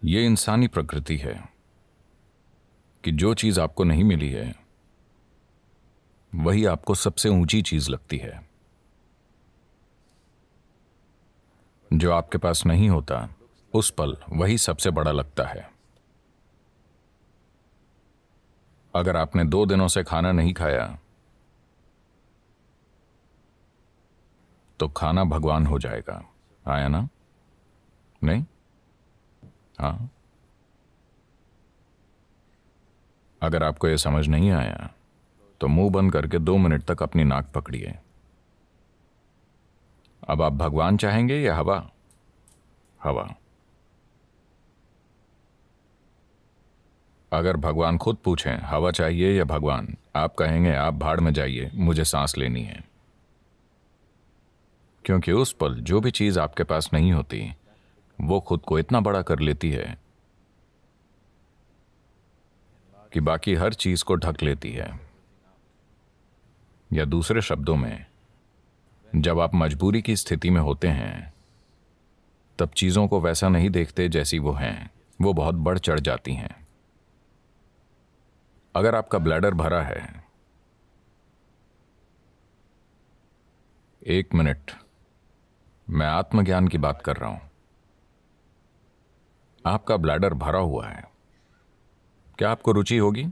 ये इंसानी प्रकृति है कि जो चीज आपको नहीं मिली है वही आपको सबसे ऊंची चीज लगती है। जो आपके पास नहीं होता उस पल वही सबसे बड़ा लगता है। अगर आपने 2 दिनों से खाना नहीं खाया तो खाना भगवान हो जाएगा। आया ना? नहीं? हाँ। अगर आपको यह समझ नहीं आया तो मुंह बंद करके 2 मिनट तक अपनी नाक पकड़िए। अब आप भगवान चाहेंगे या हवा? हवा। अगर भगवान खुद पूछें हवा चाहिए या भगवान, आप कहेंगे आप भाड़ में जाइए, मुझे सांस लेनी है। क्योंकि उस पल जो भी चीज आपके पास नहीं होती वो खुद को इतना बड़ा कर लेती है कि बाकी हर चीज को ढक लेती है। या दूसरे शब्दों में, जब आप मजबूरी की स्थिति में होते हैं तब चीजों को वैसा नहीं देखते जैसी वो हैं, वो बहुत बढ़ चढ़ जाती हैं। अगर आपका ब्लैडर भरा है, 1 मिनट, मैं आत्मज्ञान की बात कर रहा हूं। आपका ब्लैडर भरा हुआ है, क्या आपको रुचि होगी?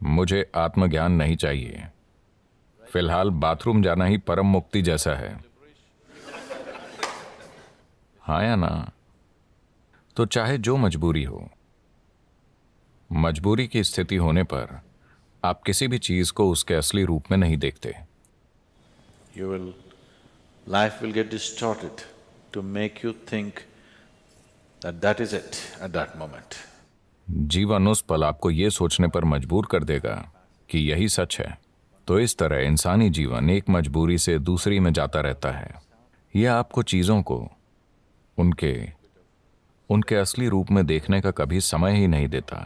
मुझे आत्मज्ञान नहीं चाहिए। फिलहाल बाथरूम जाना ही परम मुक्ति जैसा है। हाँ या ना? तो चाहे जो मजबूरी हो, मजबूरी की स्थिति होने पर आप किसी भी चीज को उसके असली रूप में नहीं देखते। Life will get distorted to make you think that that is it at that moment. जीवन उस पल आपको ये सोचने पर मजबूर कर देगा कि यही सच है। तो इस तरह इंसानी जीवन एक मजबूरी से दूसरी में जाता रहता है। यह आपको चीजों को उनके असली रूप में देखने का कभी समय ही नहीं देता।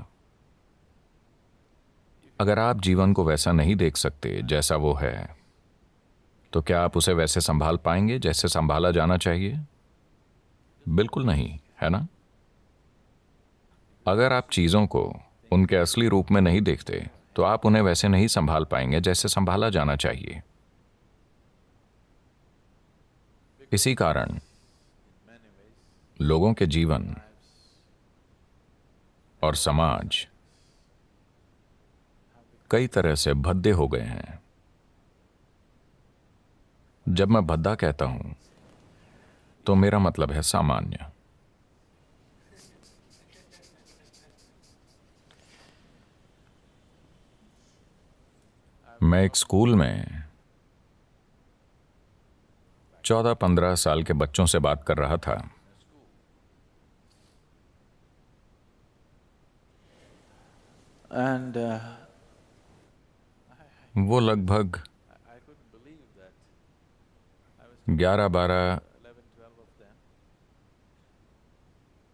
अगर आप जीवन को वैसा नहीं देख सकते जैसा वो है, तो क्या आप उसे वैसे संभाल पाएंगे जैसे संभाला जाना चाहिए? बिल्कुल नहीं, है ना? अगर आप चीजों को उनके असली रूप में नहीं देखते तो आप उन्हें वैसे नहीं संभाल पाएंगे जैसे संभाला जाना चाहिए। इसी कारण लोगों के जीवन और समाज कई तरह से भद्दे हो गए हैं। जब मैं भद्दा कहता हूं तो मेरा मतलब है सामान्य। मैं एक स्कूल में 14-15 साल के बच्चों से बात कर रहा था। And वो लगभग 11-12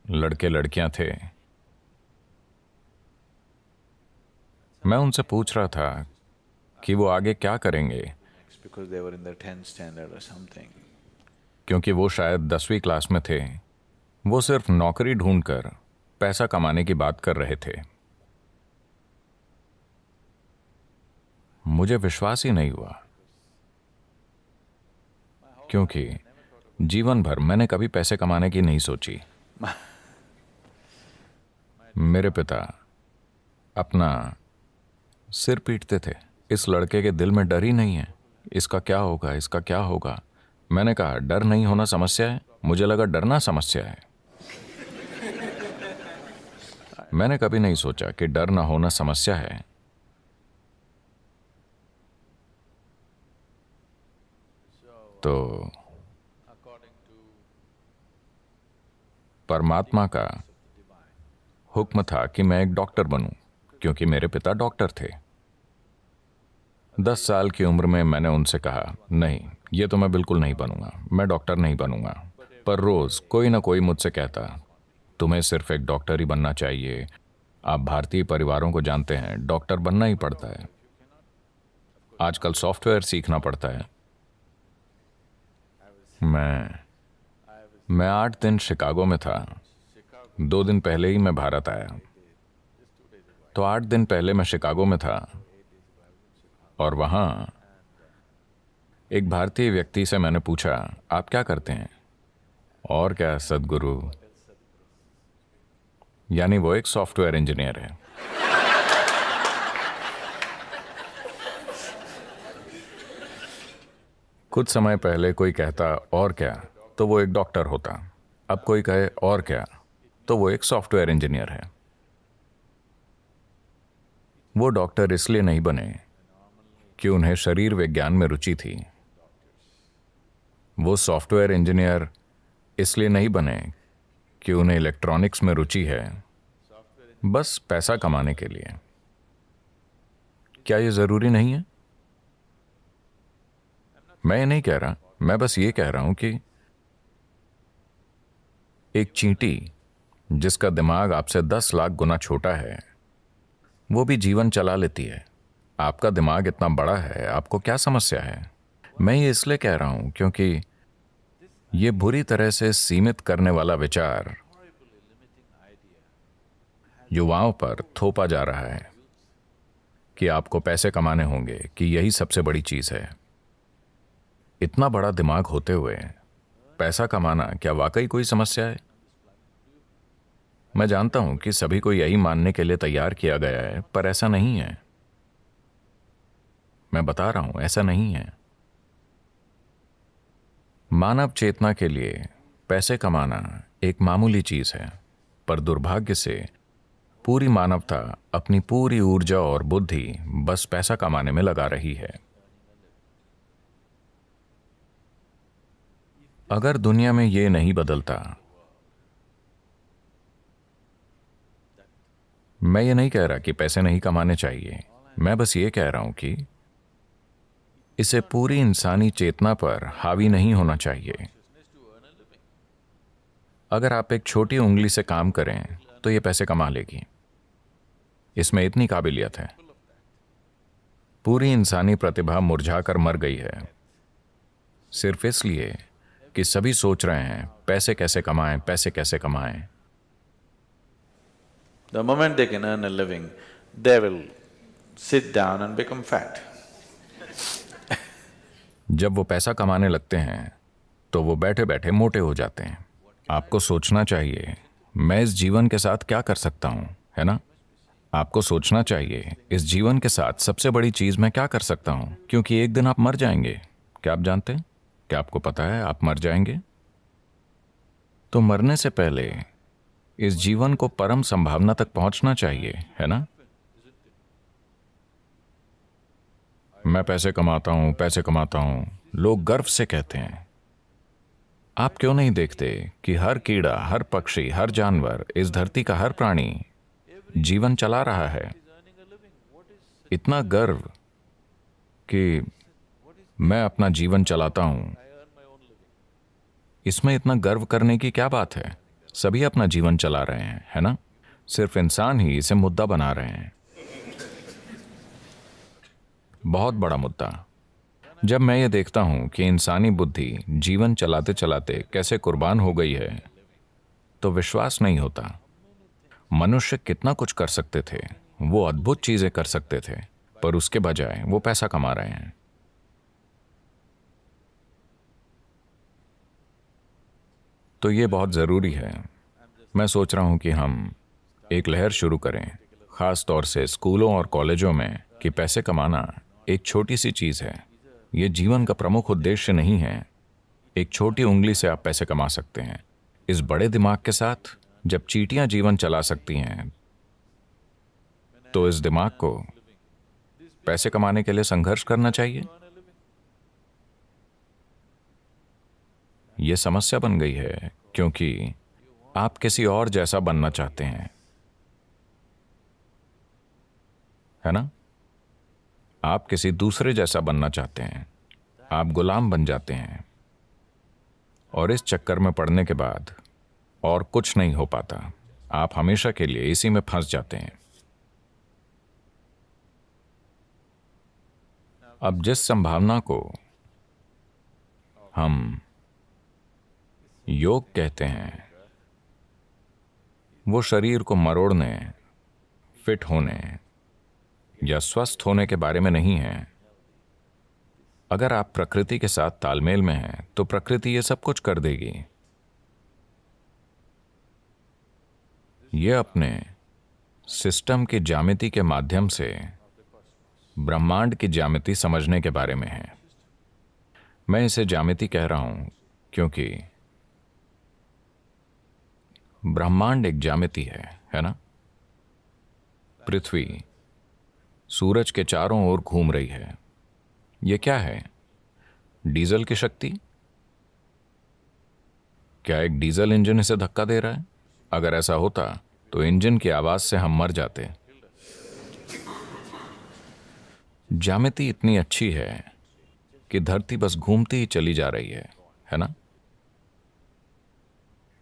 लड़के लड़कियां थे। मैं उनसे पूछ रहा था कि वो आगे क्या करेंगे, because they were in the 10th standard or something. क्योंकि वो शायद 10वीं क्लास में थे। वो सिर्फ नौकरी ढूंढकर पैसा कमाने की बात कर रहे थे। मुझे विश्वास ही नहीं हुआ, क्योंकि जीवन भर मैंने कभी पैसे कमाने की नहीं सोची। मेरे पिता अपना सिर पीटते थे, इस लड़के के दिल में डर ही नहीं है, इसका क्या होगा, इसका क्या होगा। मैंने कहा डर नहीं होना समस्या है? मुझे लगा डरना समस्या है। मैंने कभी नहीं सोचा कि डर ना होना समस्या है। तो परमात्मा का हुक्म था कि मैं एक डॉक्टर बनूं, क्योंकि मेरे पिता डॉक्टर थे। 10 साल की उम्र में मैंने उनसे कहा नहीं, ये तो मैं बिल्कुल नहीं बनूंगा, मैं डॉक्टर नहीं बनूंगा। पर रोज कोई ना कोई मुझसे कहता तुम्हें सिर्फ एक डॉक्टर ही बनना चाहिए। आप भारतीय परिवारों को जानते हैं, डॉक्टर बनना ही पड़ता है। आजकल सॉफ्टवेयर सीखना पड़ता है। मैं मैं 8 दिन शिकागो में था। 2 दिन पहले ही मैं भारत आया। तो 8 दिन पहले मैं शिकागो में था और वहां एक भारतीय व्यक्ति से मैंने पूछा, आप क्या करते हैं? और क्या सदगुरु, यानी वो एक सॉफ्टवेयर इंजीनियर है। कुछ समय पहले कोई कहता और क्या, तो वो एक डॉक्टर होता। अब कोई कहे और क्या, तो वो एक सॉफ्टवेयर इंजीनियर है। वो डॉक्टर इसलिए नहीं बने कि उन्हें शरीर विज्ञान में रुचि थी। वो सॉफ्टवेयर इंजीनियर इसलिए नहीं बने कि उन्हें इलेक्ट्रॉनिक्स में रुचि है, बस पैसा कमाने के लिए। क्या ये जरूरी नहीं है? मैं ये नहीं कह रहा, मैं बस ये कह रहा हूं कि एक चींटी जिसका दिमाग आपसे 10 लाख गुना छोटा है, वो भी जीवन चला लेती है। आपका दिमाग इतना बड़ा है, आपको क्या समस्या है? मैं ये इसलिए कह रहा हूं क्योंकि ये बुरी तरह से सीमित करने वाला विचार युवाओं पर थोपा जा रहा है कि आपको पैसे कमाने होंगे, कि यही सबसे बड़ी चीज है। इतना बड़ा दिमाग होते हुए पैसा कमाना क्या वाकई कोई समस्या है? मैं जानता हूं कि सभी को यही मानने के लिए तैयार किया गया है, पर ऐसा नहीं है। मैं बता रहा हूं, ऐसा नहीं है। मानव चेतना के लिए पैसे कमाना एक मामूली चीज है, पर दुर्भाग्य से पूरी मानवता अपनी पूरी ऊर्जा और बुद्धि बस पैसा कमाने में लगा रही है। अगर दुनिया में ये नहीं बदलता, मैं ये नहीं कह रहा कि पैसे नहीं कमाने चाहिए, मैं बस ये कह रहा हूं कि इसे पूरी इंसानी चेतना पर हावी नहीं होना चाहिए। अगर आप एक छोटी उंगली से काम करें तो ये पैसे कमा लेगी, इसमें इतनी काबिलियत है। पूरी इंसानी प्रतिभा मुरझाकर मर गई है, सिर्फ इसलिए कि सभी सोच रहे हैं पैसे कैसे कमाएं, पैसे कैसे कमाएं। The moment they can earn a living, they will sit down and become fat. जब वो पैसा कमाने लगते हैं तो वो बैठे बैठे मोटे हो जाते हैं। आपको सोचना चाहिए, मैं इस जीवन के साथ क्या कर सकता हूं, है ना? आपको सोचना चाहिए, इस जीवन के साथ सबसे बड़ी चीज मैं क्या कर सकता हूं, क्योंकि एक दिन आप मर जाएंगे। क्या आप जानते हैं? क्या आपको पता है आप मर जाएंगे? तो मरने से पहले इस जीवन को परम संभावना तक पहुंचना चाहिए, है ना? मैं पैसे कमाता हूं, पैसे कमाता हूं, लोग गर्व से कहते हैं। आप क्यों नहीं देखते कि हर कीड़ा, हर पक्षी, हर जानवर, इस धरती का हर प्राणी जीवन चला रहा है? इतना गर्व कि मैं अपना जीवन चलाता हूं, इसमें इतना गर्व करने की क्या बात है? सभी अपना जीवन चला रहे हैं, है ना? सिर्फ इंसान ही इसे मुद्दा बना रहे हैं। बहुत बड़ा मुद्दा। जब मैं ये देखता हूं कि इंसानी बुद्धि जीवन चलाते चलाते कैसे कुर्बान हो गई है, तो विश्वास नहीं होता। मनुष्य कितना कुछ कर सकते थे, वो अद्भुत चीजें कर सकते थे, पर उसके बजाय वो पैसा कमा रहे हैं। तो ये बहुत जरूरी है। मैं सोच रहा हूं कि हम एक लहर शुरू करें, खास तौर से स्कूलों और कॉलेजों में, कि पैसे कमाना एक छोटी सी चीज है। ये जीवन का प्रमुख उद्देश्य नहीं है। एक छोटी उंगली से आप पैसे कमा सकते हैं। इस बड़े दिमाग के साथ जब चींटियां जीवन चला सकती हैं, तो इस दिमाग को पैसे कमाने के लिए संघर्ष करना चाहिए। यह समस्या बन गई है क्योंकि आप किसी और जैसा बनना चाहते हैं, है ना? आप किसी दूसरे जैसा बनना चाहते हैं। आप गुलाम बन जाते हैं और इस चक्कर में पड़ने के बाद और कुछ नहीं हो पाता। आप हमेशा के लिए इसी में फंस जाते हैं। अब जिस संभावना को हम योग कहते हैं वो शरीर को मरोड़ने, फिट होने या स्वस्थ होने के बारे में नहीं है। अगर आप प्रकृति के साथ तालमेल में हैं तो प्रकृति ये सब कुछ कर देगी। ये अपने सिस्टम की ज्यामिति के माध्यम से ब्रह्मांड की ज्यामिति समझने के बारे में है। मैं इसे ज्यामिति कह रहा हूं क्योंकि ब्रह्मांड एक ज्यामिति है ना? पृथ्वी सूरज के चारों ओर घूम रही है। यह क्या है? डीजल की शक्ति? क्या एक डीजल इंजन इसे धक्का दे रहा है? अगर ऐसा होता तो इंजन की आवाज से हम मर जाते। ज्यामिति इतनी अच्छी है कि धरती बस घूमती ही चली जा रही है ना?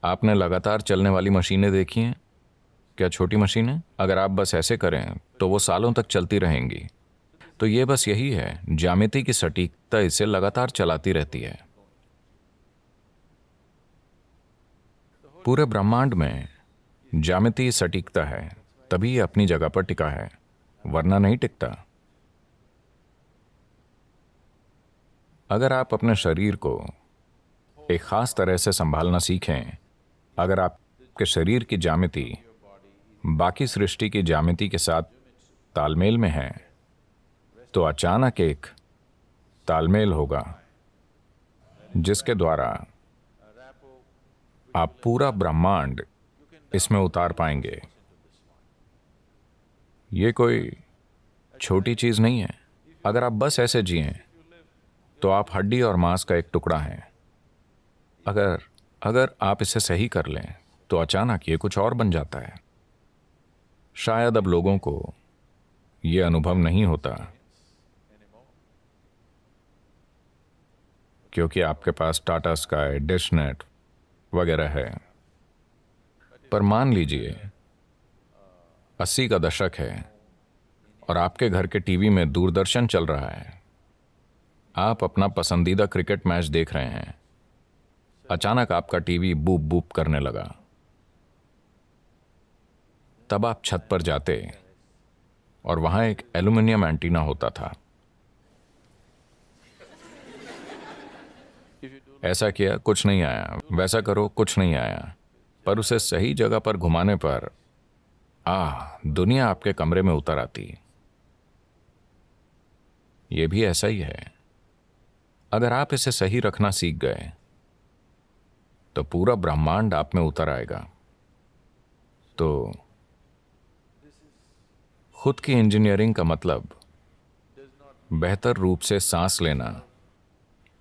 आपने लगातार चलने वाली मशीनें देखी हैं? क्या छोटी मशीनें? अगर आप बस ऐसे करें तो वो सालों तक चलती रहेंगी। तो ये बस यही है, ज्यामिति की सटीकता इसे लगातार चलाती रहती है। पूरे ब्रह्मांड में ज्यामिति सटीकता है, तभी ये अपनी जगह पर टिका है, वरना नहीं टिकता। अगर आप अपने शरीर को एक खास तरह से संभालना सीखें, अगर आपके शरीर की ज्यामिति बाकी सृष्टि की ज्यामिति के साथ तालमेल में है, तो अचानक एक तालमेल होगा जिसके द्वारा आप पूरा ब्रह्मांड इसमें उतार पाएंगे। ये कोई छोटी चीज नहीं है। अगर आप बस ऐसे जिएं तो आप हड्डी और मांस का एक टुकड़ा हैं। अगर आप इसे सही कर लें तो अचानक ये कुछ और बन जाता है। शायद अब लोगों को ये अनुभव नहीं होता क्योंकि आपके पास टाटा स्काई, डिश नेट वगैरह है। पर मान लीजिए 80 का दशक है और आपके घर के टीवी में दूरदर्शन चल रहा है। आप अपना पसंदीदा क्रिकेट मैच देख रहे हैं। अचानक आपका टीवी बूप बूप करने लगा। तब आप छत पर जाते और वहां एक एल्युमिनियम एंटीना होता था। ऐसा किया, कुछ नहीं आया। वैसा करो, कुछ नहीं आया। पर उसे सही जगह पर घुमाने पर दुनिया आपके कमरे में उतर आती। यह भी ऐसा ही है। अगर आप इसे सही रखना सीख गए तो पूरा ब्रह्मांड आप में उतर आएगा। तो खुद की इंजीनियरिंग का मतलब बेहतर रूप से सांस लेना,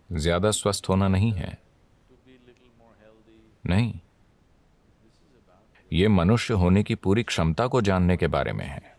ज्यादा स्वस्थ होना नहीं है। नहीं, ये मनुष्य होने की पूरी क्षमता को जानने के बारे में है।